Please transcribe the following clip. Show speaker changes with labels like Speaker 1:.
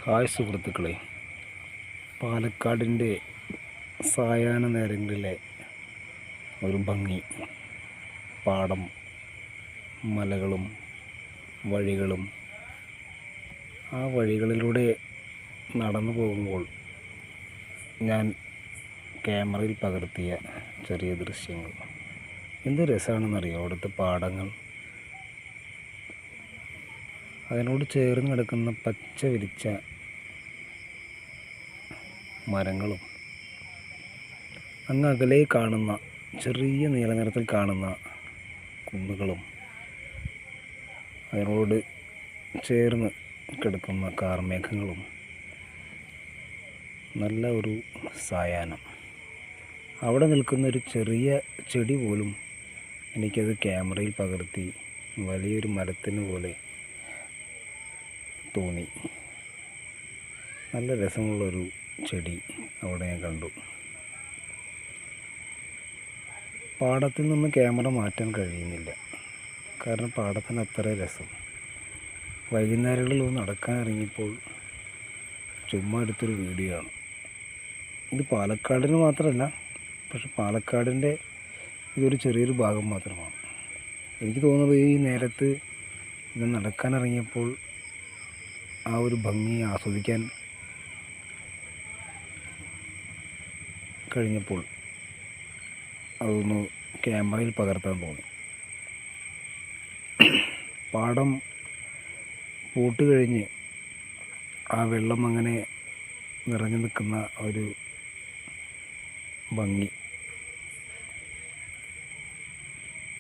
Speaker 1: Hi സുഹൃത്തുക്കളെ, പാലക്കാടിൻ്റെ സായാഹ്ന നേരങ്ങളിലെ ഒരു ഭംഗി, പാടം, മലകളും വഴികളും. ആ വഴികളിലൂടെ നടന്നു പോകുമ്പോൾ ഞാൻ ക്യാമറയിൽ പകർത്തിയ ചെറിയ ദൃശ്യങ്ങൾ എന്ത് രസമാണെന്നറിയോ. അവിടുത്തെ പാടങ്ങൾ, അതിനോട് ചേർന്ന് കിടക്കുന്ന പച്ച വിരിച്ച മരങ്ങളും, അങ്ങ് അകലെ കാണുന്ന ചെറിയ നീല നിറത്തിൽ കാണുന്ന കുന്നുകളും, അതിനോട് ചേർന്ന് കിടക്കുന്ന കാർമേഘങ്ങളും. നല്ല ഒരു സായാഹ്നം. അവിടെ നിൽക്കുന്നൊരു ചെറിയ ചെടി പോലും എനിക്കത് ക്യാമറയിൽ പകർത്തി വലിയൊരു മരത്തിന് പോലെ തോന്നി. നല്ല രസമുള്ളൊരു ചെടി അവിടെ ഞാൻ കണ്ടു. പാടത്തിൽ നിന്ന് ക്യാമറ മാറ്റാൻ കഴിയുന്നില്ല, കാരണം പാടത്തിന് അത്ര രസം. വൈകുന്നേരങ്ങളിൽ ഒന്ന് നടക്കാൻ ഇറങ്ങിയപ്പോൾ ചുമ്മാ എടുത്തൊരു വീഡിയോ ആണ്. ഇത് പാലക്കാടിന് മാത്രമല്ല, പക്ഷെ പാലക്കാടിൻ്റെ ഇതൊരു ചെറിയൊരു ഭാഗം മാത്രമാണ്. എനിക്ക് തോന്നുന്നത് ഈ നേരത്ത് ഇത് നടക്കാൻ ഇറങ്ങിയപ്പോൾ ആ ഒരു ഭംഗി ആസ്വദിക്കാൻ കഴിഞ്ഞപ്പോൾ അതൊന്ന് ക്യാമറയിൽ പകർത്താൻ തോന്നി. പാടം പൂട്ട് കഴിഞ്ഞ് ആ വെള്ളം അങ്ങനെ നിറഞ്ഞു നിൽക്കുന്ന ഒരു ഭംഗി